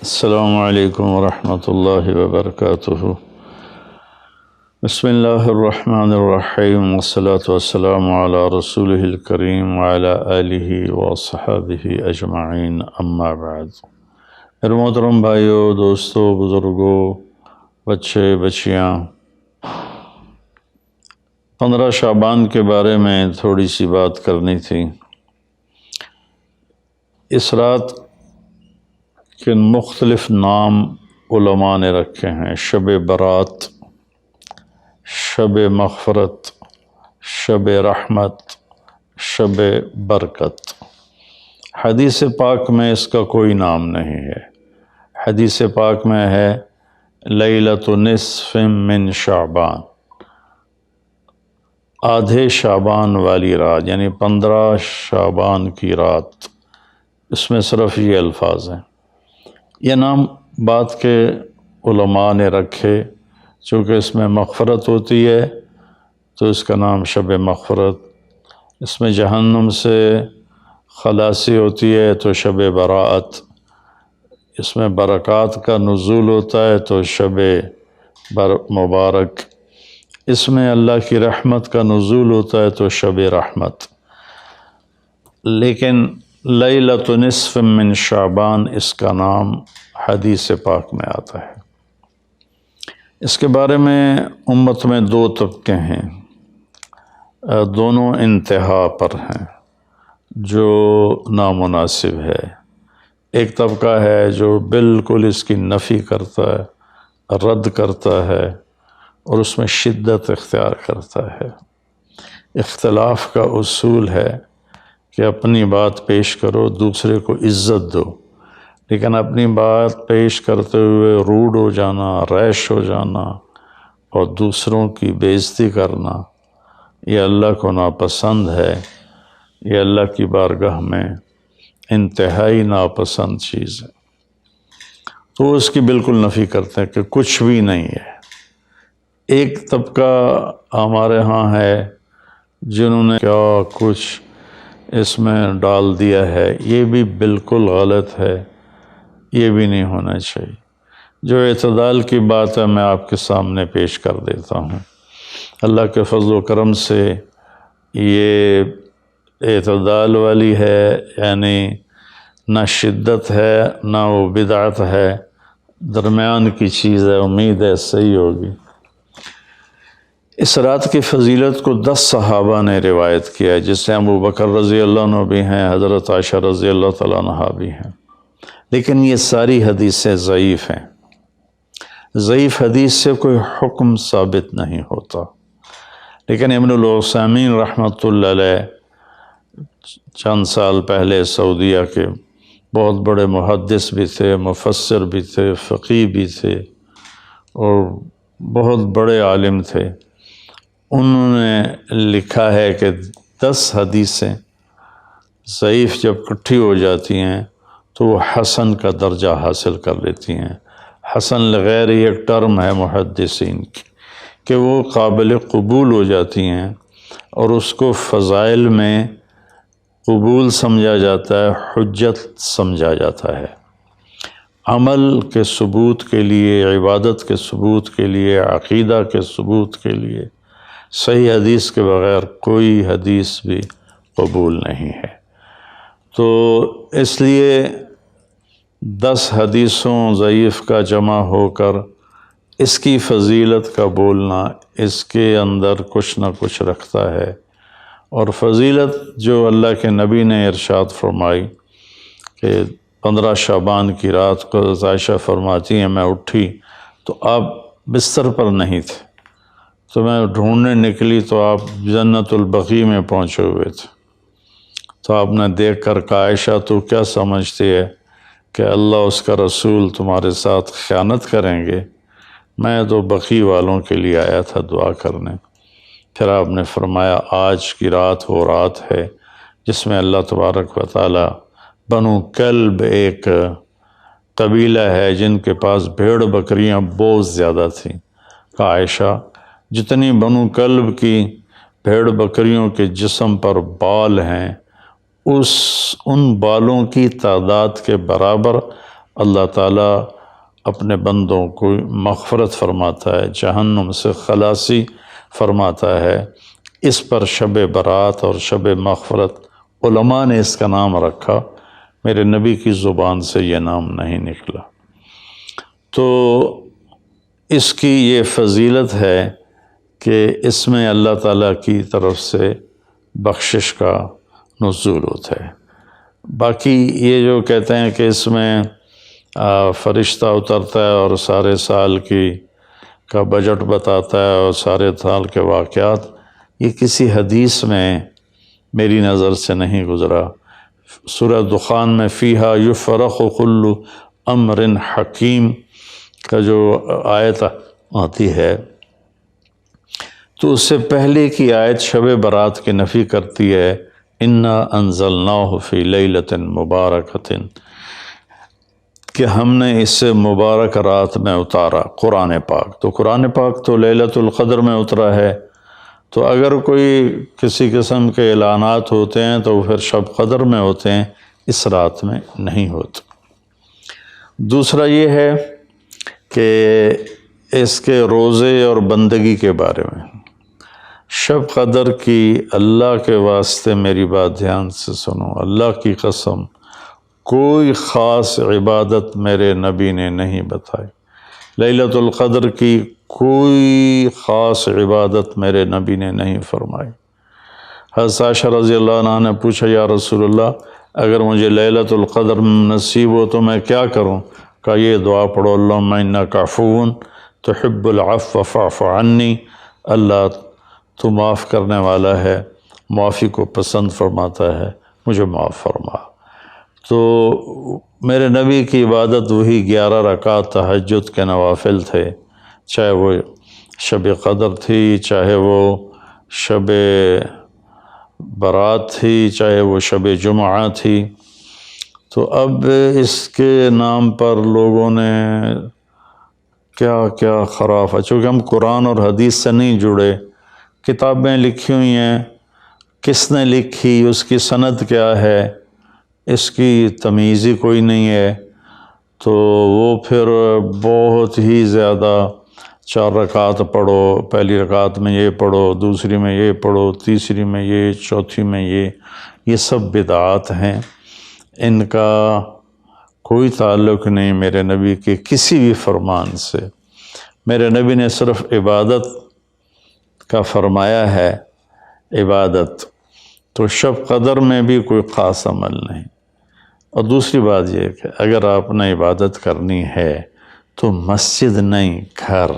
السلام علیکم ورحمۃ اللہ وبرکاتہ۔ بسم اللہ الرحمن الرحیم والصلاة والسلام علی رسولہ الکریم وعلی آلہ وصحبہ اجمعین، اما بعد۔ میرے محترم بھائیوں، دوستوں، بزرگوں، بچے بچیاں، 15 شعبان کے بارے میں تھوڑی سی بات کرنی تھی۔ اس رات کے مختلف نام علماء نے رکھے ہیں: شب برات، شب مغفرت، شب رحمت، شب برکت۔ حدیث پاک میں اس کا کوئی نام نہیں ہے۔ حدیث پاک میں ہے لیلۃ نصف من شعبان، آدھے شعبان والی رات، یعنی 15 شعبان کی رات۔ اس میں صرف یہ الفاظ ہیں۔ یہ نام بعد کے علماء نے رکھے، چونکہ اس میں مغفرت ہوتی ہے تو اس کا نام شب مغفرت، اس میں جہنم سے خلاصی ہوتی ہے تو شب براءت، اس میں برکات کا نزول ہوتا ہے تو شب مبارک، اس میں اللہ کی رحمت کا نزول ہوتا ہے تو شب رحمت۔ لیکن لیلۃ نصف من شعبان اس کا نام حدیث پاک میں آتا ہے۔ اس کے بارے میں امت میں 2 طبقے ہیں، دونوں انتہا پر ہیں، جو نامناسب ہے۔ ایک طبقہ ہے جو بالکل اس کی نفی کرتا ہے، رد کرتا ہے اور اس میں شدت اختیار کرتا ہے۔ اختلاف کا اصول ہے کہ اپنی بات پیش کرو، دوسرے کو عزت دو، لیکن اپنی بات پیش کرتے ہوئے روڈ ہو جانا، ریش ہو جانا اور دوسروں کی بے عزتی کرنا، یہ اللہ کو ناپسند ہے۔ یہ اللہ کی بارگاہ میں انتہائی ناپسند چیز ہے۔ تو اس کی بالکل نفی کرتے ہیں کہ کچھ بھی نہیں ہے۔ ایک طبقہ ہمارے ہاں ہے جنہوں نے کیا کچھ اس میں ڈال دیا ہے، یہ بھی بالکل غلط ہے، یہ بھی نہیں ہونا چاہیے۔ جو اعتدال کی بات ہے میں آپ کے سامنے پیش کر دیتا ہوں۔ اللہ کے فضل و کرم سے یہ اعتدال والی ہے، یعنی نہ شدت ہے نہ وہ بدعت ہے، درمیان کی چیز ہے۔ امید ہے صحیح ہوگی۔ اس رات کی فضیلت کو 10 صحابہ نے روایت کیا ہے، جس سے ابو بکر رضی اللہ عنہ بھی ہیں، حضرت عائشہ رضی اللہ تعالیٰ عنہا بھی ہیں، لیکن یہ ساری حدیثیں ضعیف ہیں۔ ضعیف حدیث سے کوئی حکم ثابت نہیں ہوتا۔ لیکن ابن العثیمین رحمۃ اللہ علیہ چند سال پہلے سعودیہ کے بہت بڑے محدث بھی تھے، مفسر بھی تھے، فقیہ بھی تھے اور بہت بڑے عالم تھے۔ انہوں نے لکھا ہے کہ 10 حدیثیں ضعیف جب اکٹھی ہو جاتی ہیں تو وہ حسن کا درجہ حاصل کر لیتی ہیں۔ حسن لغیر ایک ٹرم ہے محدثین کی کہ وہ قابل قبول ہو جاتی ہیں اور اس کو فضائل میں قبول سمجھا جاتا ہے، حجت سمجھا جاتا ہے۔ عمل کے ثبوت کے لیے، عبادت کے ثبوت کے لیے، عقیدہ کے ثبوت کے لیے صحیح حدیث کے بغیر کوئی حدیث بھی قبول نہیں ہے۔ تو اس لیے 10 حدیثوں ضعیف کا جمع ہو کر اس کی فضیلت کا بولنا اس کے اندر کچھ نہ کچھ رکھتا ہے۔ اور فضیلت جو اللہ کے نبی نے ارشاد فرمائی کہ 15 شعبان کی رات کو عائشہ فرماتی ہیں میں اٹھی تو آپ بستر پر نہیں تھے، تو میں ڈھونڈنے نکلی تو آپ جنت البقیع میں پہنچے ہوئے تھے۔ تو آپ نے دیکھ کر کہا عائشہ تو کیا سمجھتی ہے کہ اللہ اس کا رسول تمہارے ساتھ خیانت کریں گے؟ میں تو بقیع والوں کے لیے آیا تھا دعا کرنے۔ پھر آپ نے فرمایا آج کی رات وہ رات ہے جس میں اللہ تبارک و تعالی بنو کلب ایک قبیلہ ہے جن کے پاس بھیڑ بکریاں بہت زیادہ تھیں، کہا عائشہ جتنی بنو کلب کی بھیڑ بکریوں کے جسم پر بال ہیں ان بالوں کی تعداد کے برابر اللہ تعالیٰ اپنے بندوں کو مغفرت فرماتا ہے، جہنم سے خلاصی فرماتا ہے۔ اس پر شب برات اور شب مغفرت علماء نے اس کا نام رکھا، میرے نبی کی زبان سے یہ نام نہیں نکلا۔ تو اس کی یہ فضیلت ہے کہ اس میں اللہ تعالیٰ کی طرف سے بخشش کا نزول ہوتا ہے۔ باقی یہ جو کہتے ہیں کہ اس میں فرشتہ اترتا ہے اور سارے سال کا بجٹ بتاتا ہے اور سارے سال کے واقعات، یہ کسی حدیث میں میری نظر سے نہیں گزرا۔ سورہ دخان میں فیہا یفرق کل امر حکیم کا جو آیت آتی ہے، تو اس سے پہلے کی آیت شب برات کی نفی کرتی ہے، انا انزلناہ فی لیلۃ مبارکۃ، کہ ہم نے اس سے مبارک رات میں اتارا قرآن پاک۔ تو قرآن پاک تو لیلۃ القدر میں اترا ہے، تو اگر کوئی کسی قسم کے اعلانات ہوتے ہیں تو پھر شب قدر میں ہوتے ہیں، اس رات میں نہیں ہوتے۔ دوسرا یہ ہے کہ اس کے روزے اور بندگی کے بارے میں، شب قدر کی اللہ کے واسطے میری بات دھیان سے سنو، اللہ کی قسم کوئی خاص عبادت میرے نبی نے نہیں بتائی، لیلۃ القدر کی کوئی خاص عبادت میرے نبی نے نہیں فرمائی۔ حضرت عائشہ رضی اللہ عنہ نے پوچھا، یا رسول اللہ اگر مجھے لیلۃ القدر نصیب ہو تو میں کیا کروں؟ کہا یہ دعا پڑھو، اللہم انک عفو تحب العفو فاعف عنی، اللہ تو معاف کرنے والا ہے، معافی کو پسند فرماتا ہے، مجھے معاف فرما۔ تو میرے نبی کی عبادت وہی 11 رکعت تہجد کے نوافل تھے، چاہے وہ شب قدر تھی، چاہے وہ شب برات تھی، چاہے وہ شب جمعہ تھی۔ تو اب اس کے نام پر لوگوں نے کیا کیا خرافات، چونکہ ہم قرآن اور حدیث سے نہیں جڑے، کتابیں لکھی ہوئی ہیں، کس نے لکھی، اس کی سند کیا ہے، اس کی تمیز ہی کوئی نہیں ہے، تو وہ پھر بہت ہی زیادہ 4 رکعت پڑھو، پہلی رکعت میں یہ پڑھو، دوسری میں یہ پڑھو، تیسری میں یہ، چوتھی میں یہ سب بدعات ہیں، ان کا کوئی تعلق نہیں میرے نبی کے کسی بھی فرمان سے۔ میرے نبی نے صرف عبادت کا فرمایا ہے، عبادت تو شب قدر میں بھی کوئی خاص عمل نہیں۔ اور دوسری بات یہ کہ اگر آپ نے عبادت کرنی ہے تو مسجد نہیں گھر،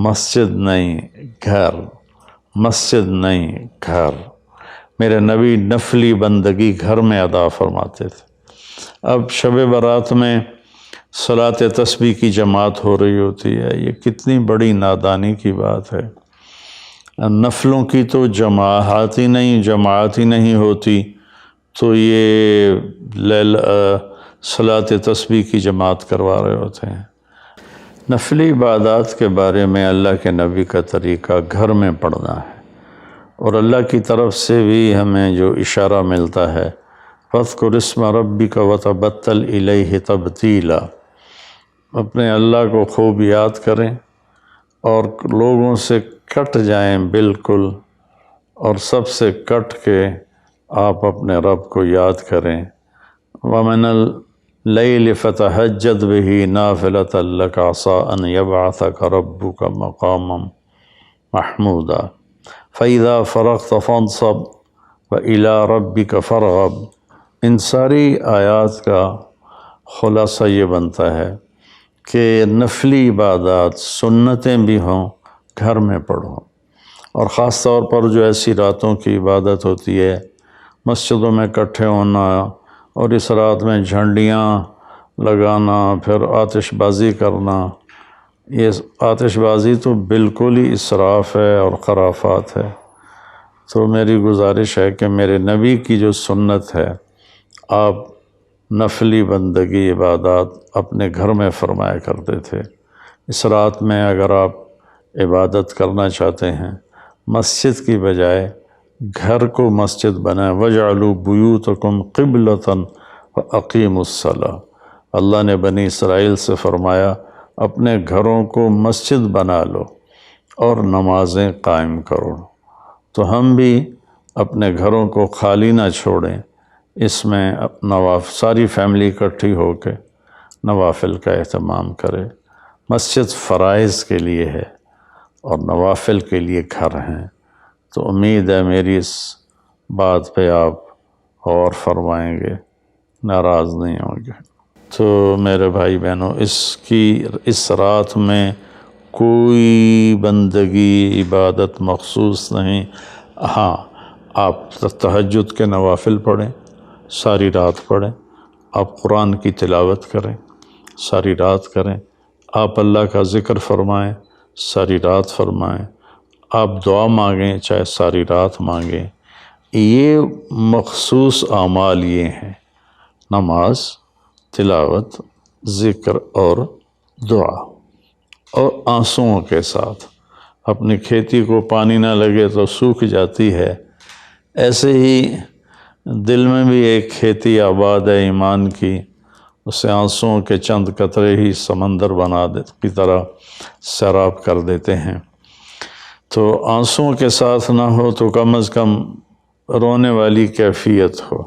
مسجد نہیں گھر، مسجد نہیں گھر۔ میرے نبی نفلی بندگی گھر میں ادا فرماتے تھے۔ اب شب برات میں صلاۃ تسبیح کی جماعت ہو رہی ہوتی ہے، یہ کتنی بڑی نادانی کی بات ہے۔ نفلوں کی تو جماعت ہی نہیں ہوتی، تو یہ صلاۃ تسبیح کی جماعت کروا رہے ہوتے ہیں۔ نفلی عبادات کے بارے میں اللہ کے نبی کا طریقہ گھر میں پڑھنا ہے، اور اللہ کی طرف سے بھی ہمیں جو اشارہ ملتا ہے، فاذکر اسم ربک وتبتل الیہ تبتیلا، اپنے اللہ کو خوب یاد کریں اور لوگوں سے کٹ جائیں بالکل، اور سب سے کٹ کے آپ اپنے رب کو یاد کریں۔ وَمِنَ اللیل فتہجد بہ نافلۃ لک عسیٰ ان یبعثک ربک مقاما محمودا فإذا فرغت فانصب وإلی ربک فارغب۔ ان ساری آیات کا خلاصہ یہ بنتا ہے کہ نفلی عبادات سنتیں بھی ہوں گھر میں پڑھو، اور خاص طور پر جو ایسی راتوں کی عبادت ہوتی ہے، مسجدوں میں اکٹھے ہونا اور اس رات میں جھنڈیاں لگانا، پھر آتش بازی کرنا، یہ آتش بازی تو بالکل ہی اسراف ہے اور خرافات ہے۔ تو میری گزارش ہے کہ میرے نبی کی جو سنت ہے، آپ نفلی بندگی عبادات اپنے گھر میں فرمایا کرتے تھے۔ اس رات میں اگر آپ عبادت کرنا چاہتے ہیں، مسجد کی بجائے گھر کو مسجد بنائیں، وَاجْعَلُوا بُيُوتَكُمْ قِبْلَةً وَأَقِيمُوا الصَّلَاةَ، اللہ نے بنی اسرائیل سے فرمایا اپنے گھروں کو مسجد بنا لو اور نمازیں قائم کرو، تو ہم بھی اپنے گھروں کو خالی نہ چھوڑیں، اس میں ساری فیملی اکٹھی ہو کے نوافل کا اہتمام کرے۔ مسجد فرائض کے لیے ہے اور نوافل کے لیے گھر ہیں، تو امید ہے میری اس بات پہ آپ غور فرمائیں گے، ناراض نہیں ہوں گے۔ تو میرے بھائی بہنوں، اس رات میں کوئی بندگی عبادت مخصوص نہیں۔ ہاں، آپ تہجد کے نوافل پڑھیں، ساری رات پڑھیں، آپ قرآن کی تلاوت کریں، ساری رات کریں، آپ اللہ کا ذکر فرمائیں، ساری رات فرمائیں، آپ دعا مانگیں، چاہے ساری رات مانگیں۔ یہ مخصوص اعمال یہ ہیں: نماز، تلاوت، ذکر اور دعا، اور آنسوؤں کے ساتھ۔ اپنی کھیتی کو پانی نہ لگے تو سوکھ جاتی ہے، ایسے ہی دل میں بھی ایک کھیتی آباد ہے ایمان کی، اسے آنسوؤں کے چند قطرے ہی سمندر کی طرح سیراب کر دیتے ہیں۔ تو آنسوؤں کے ساتھ نہ ہو تو کم از کم رونے والی کیفیت ہو۔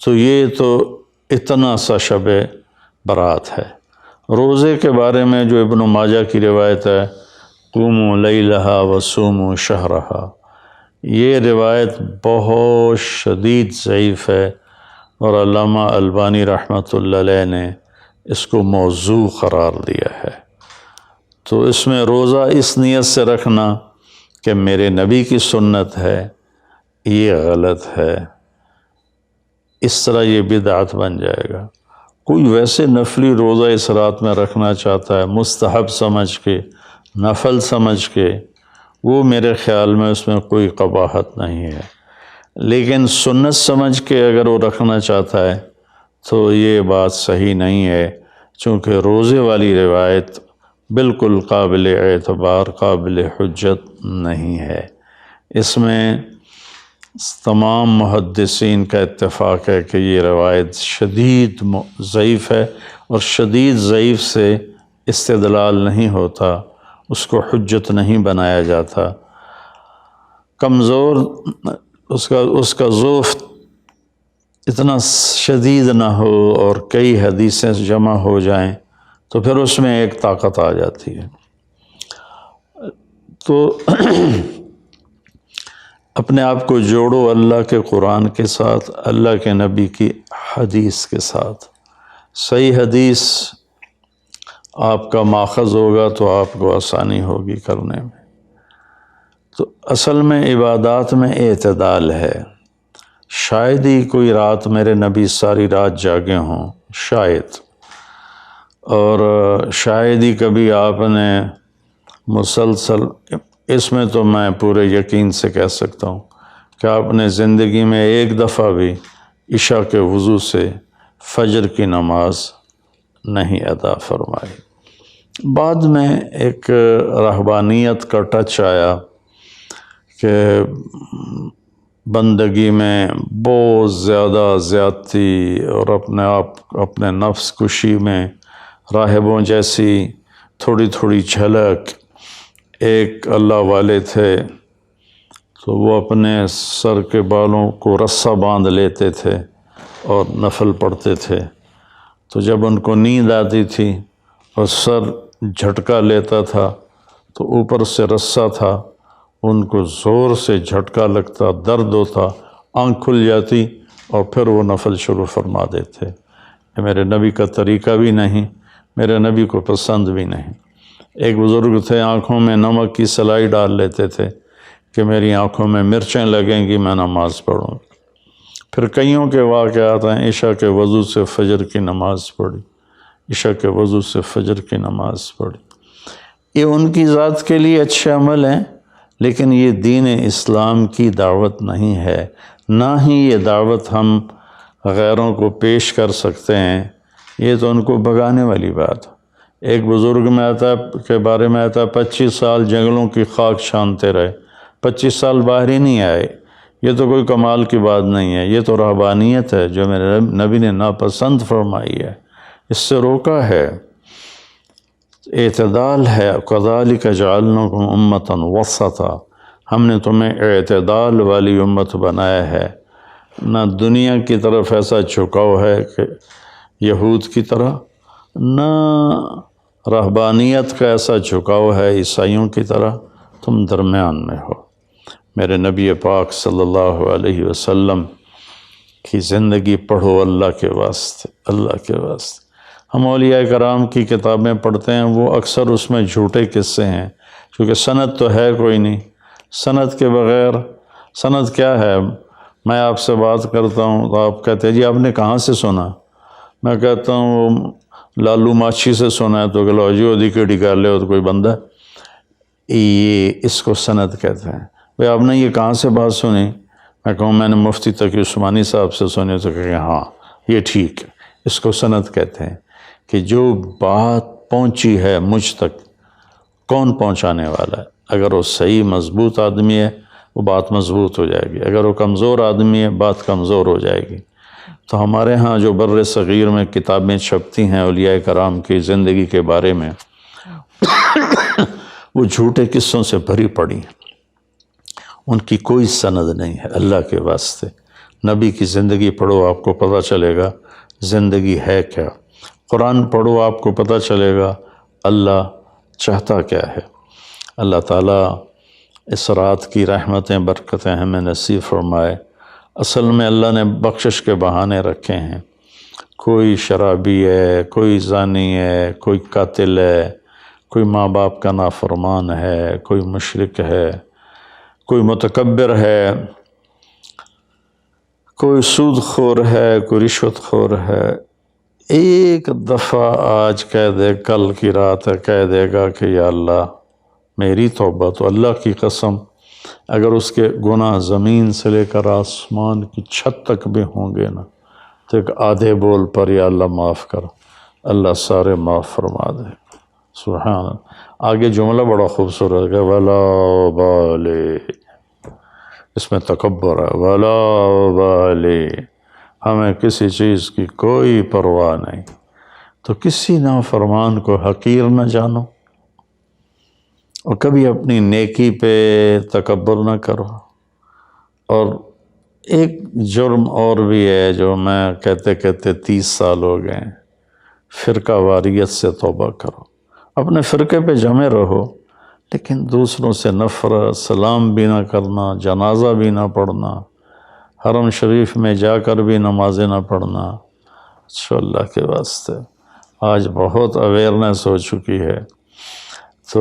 تو یہ تو اتنا سا شب برات ہے۔ روزے کے بارے میں جو ابن ماجہ کی روایت ہے، قوموا لیلہا وصوموا شہرہا، یہ روایت بہت شدید ضعیف ہے، اور علامہ البانی رحمۃ اللہ علیہ نے اس کو موضوع قرار دیا ہے۔ تو اس میں روزہ اس نیت سے رکھنا کہ میرے نبی کی سنت ہے، یہ غلط ہے، اس طرح یہ بدعت بن جائے گا۔ کوئی ویسے نفلی روزہ اس رات میں رکھنا چاہتا ہے مستحب سمجھ کے، نفل سمجھ کے، وہ میرے خیال میں اس میں کوئی قباحت نہیں ہے، لیکن سنت سمجھ کے اگر وہ رکھنا چاہتا ہے تو یہ بات صحیح نہیں ہے، چونکہ روزے والی روایت بالکل قابل اعتبار، قابل حجت نہیں ہے۔ اس میں تمام محدثین کا اتفاق ہے کہ یہ روایت شدید ضعیف ہے، اور شدید ضعیف سے استدلال نہیں ہوتا، اس کو حجت نہیں بنایا جاتا۔ کمزور اس کا ضعف اتنا شدید نہ ہو اور کئی حدیثیں جمع ہو جائیں تو پھر اس میں ایک طاقت آ جاتی ہے۔ تو اپنے آپ کو جوڑو اللہ کے قرآن کے ساتھ، اللہ کے نبی کی حدیث کے ساتھ۔ صحیح حدیث آپ کا ماخذ ہوگا تو آپ کو آسانی ہوگی کرنے میں۔ تو اصل میں عبادات میں اعتدال ہے۔ شاید ہی کوئی رات میرے نبی ساری رات جاگے ہوں، شاید، اور شاید ہی کبھی آپ نے مسلسل، اس میں تو میں پورے یقین سے کہہ سکتا ہوں کہ آپ نے زندگی میں ایک دفعہ بھی عشاء کے وضو سے فجر کی نماز نہیں ادا فرمائی۔ بعد میں ایک رہبانیت کا ٹچ آیا کہ بندگی میں بہت زیادہ زیادتی اور اپنے نفس کشی میں راہبوں جیسی تھوڑی تھوڑی جھلک۔ ایک اللہ والے تھے تو وہ اپنے سر کے بالوں کو رسہ باندھ لیتے تھے اور نفل پڑھتے تھے، تو جب ان کو نیند آتی تھی اور سر جھٹکا لیتا تھا تو اوپر سے رسہ تھا، ان کو زور سے جھٹکا لگتا، درد ہوتا، آنکھ کھل جاتی اور پھر وہ نفل شروع فرما دیتے۔ یہ میرے نبی کا طریقہ بھی نہیں، میرے نبی کو پسند بھی نہیں۔ ایک بزرگ تھے، آنکھوں میں نمک کی سلائی ڈال لیتے تھے کہ میری آنکھوں میں مرچیں لگیں گی، میں نماز پڑھوں۔ پھر کئیوں کے واقعات ہیں، عشاء کے وضو سے فجر کی نماز پڑھی، عشاء کے وضو سے فجر کی نماز پڑھی۔ یہ ان کی ذات کے لیے اچھے عمل ہیں، لیکن یہ دین اسلام کی دعوت نہیں ہے، نہ ہی یہ دعوت ہم غیروں کو پیش کر سکتے ہیں۔ یہ تو ان کو بھگانے والی بات ہے۔ ایک بزرگ میں آتا ہے کے بارے میں آتا ہے 25 سال جنگلوں کی خاک چھانتے رہے، 25 سال باہر ہی نہیں آئے، یہ تو کوئی کمال کی بات نہیں ہے، یہ تو رہبانیت ہے جو میرے نبی نے ناپسند فرمائی ہے، اس سے روکا ہے۔ اعتدال ہے، کذالک جعلناکم امۃ وسطا، ہم نے تمہیں اعتدال والی امت بنایا ہے، نہ دنیا کی طرف ایسا جھکاؤ ہے کہ یہود کی طرح، نہ رہبانیت کا ایسا جھکاؤ ہے عیسائیوں کی طرح، تم درمیان میں ہو۔ میرے نبی پاک صلی اللہ علیہ وسلم کی زندگی پڑھو اللہ کے واسطے، اللہ کے واسطے۔ ہم اولیاء کرام کی کتابیں پڑھتے ہیں، وہ اکثر اس میں جھوٹے قصے ہیں، کیونکہ سند تو ہے کوئی نہیں۔ سند کے بغیر، سند کیا ہے؟ میں آپ سے بات کرتا ہوں تو آپ کہتے ہیں جی آپ نے کہاں سے سنا؟ میں کہتا ہوں وہ لالو ماچھی سے سنا ہے، تو کہ لو جی ودی کیڑی کر لے، تو کوئی بندہ، یہ اس کو سند کہتے ہیں۔ بھئی آپ نے یہ کہاں سے بات سنی؟ میں کہوں میں نے مفتی تقی عثمانی صاحب سے سنی، تو کہ ہاں یہ ٹھیک ہے، اس کو سند کہتے ہیں کہ جو بات پہنچی ہے مجھ تک، کون پہنچانے والا ہے؟ اگر وہ صحیح مضبوط آدمی ہے وہ بات مضبوط ہو جائے گی، اگر وہ کمزور آدمی ہے بات کمزور ہو جائے گی۔ تو ہمارے ہاں جو بر صغیر میں کتابیں چھپتی ہیں اولیاء کرام کی زندگی کے بارے میں، وہ جھوٹے قصوں سے بھری پڑی ہیں، ان کی کوئی سند نہیں ہے۔ اللہ کے واسطے نبی کی زندگی پڑھو، آپ کو پتہ چلے گا زندگی ہے کیا۔ قرآن پڑھو، آپ کو پتہ چلے گا اللہ چاہتا کیا ہے۔ اللہ تعالیٰ اس رات کی رحمتیں برکتیں ہمیں نصیب فرمائے۔ اصل میں اللہ نے بخشش کے بہانے رکھے ہیں، کوئی شرابی ہے، کوئی زانی ہے، کوئی قاتل ہے، کوئی ماں باپ کا نافرمان ہے، کوئی مشرک ہے، کوئی متکبر ہے، کوئی سود خور ہے، کوئی رشوت خور ہے۔ ایک دفعہ آج کہہ دے، کل کی رات ہے کہہ دے گا کہ یا اللہ میری توبہ، تو اللہ کی قسم اگر اس کے گناہ زمین سے لے کر آسمان کی چھت تک بھی ہوں گے نا، تو ایک آدھے بول پر یا اللہ معاف کر، اللہ سارے معاف فرما دے۔ سبحان اللہ۔ آگے جملہ بڑا خوبصورت ہے، وَلَا بَالِ، اس میں تکبر ہے، وَلَا بَالِ، ہمیں کسی چیز کی کوئی پرواہ نہیں۔ تو کسی نافرمان کو حقیر نہ جانو، اور کبھی اپنی نیکی پہ تکبر نہ کرو۔ اور ایک جرم اور بھی ہے جو میں کہتے کہتے 30 سال ہو گئے، فرقہ واریت سے توبہ کرو۔ اپنے فرقے پہ جمے رہو، لیکن دوسروں سے نفرت، سلام بھی نہ کرنا، جنازہ بھی نہ پڑھنا، حرم شریف میں جا کر بھی نمازیں نہ پڑھنا۔ اچھا اللہ کے واسطے آج بہت اویئرنیس ہو چکی ہے، تو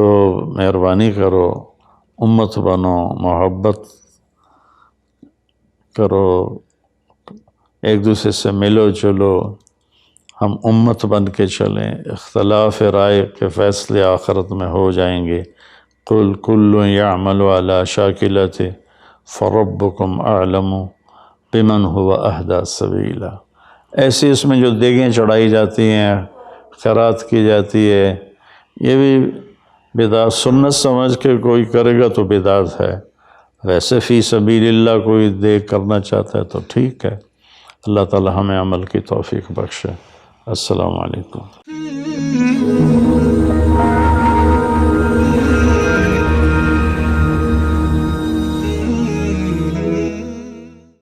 مہربانی کرو، امت بنو، محبت کرو، ایک دوسرے سے ملو جلو، ہم امت بن کے چلیں۔ اختلاف رائے کے فیصلے آخرت میں ہو جائیں گے۔ قُلْ كُلٌّ يَعْمَلُ عَلَى شَاكِلَتِهِ فَرَبُّكُمْ أَعْلَمُ بِمَنْ هُوَ أَهْدَىٰ سَبِيلًا۔ ایسی اس میں جو دیگیں چڑھائی جاتی ہیں، خیرات کی جاتی ہے، یہ بھی بدعت، سنت سمجھ کے کوئی کرے گا تو بدعت ہے، ویسے فی سبیل اللہ کوئی دیگ کرنا چاہتا ہے تو ٹھیک ہے۔ اللہ تعالی ہمیں عمل کی توفیق بخشے۔ السلام علیکم۔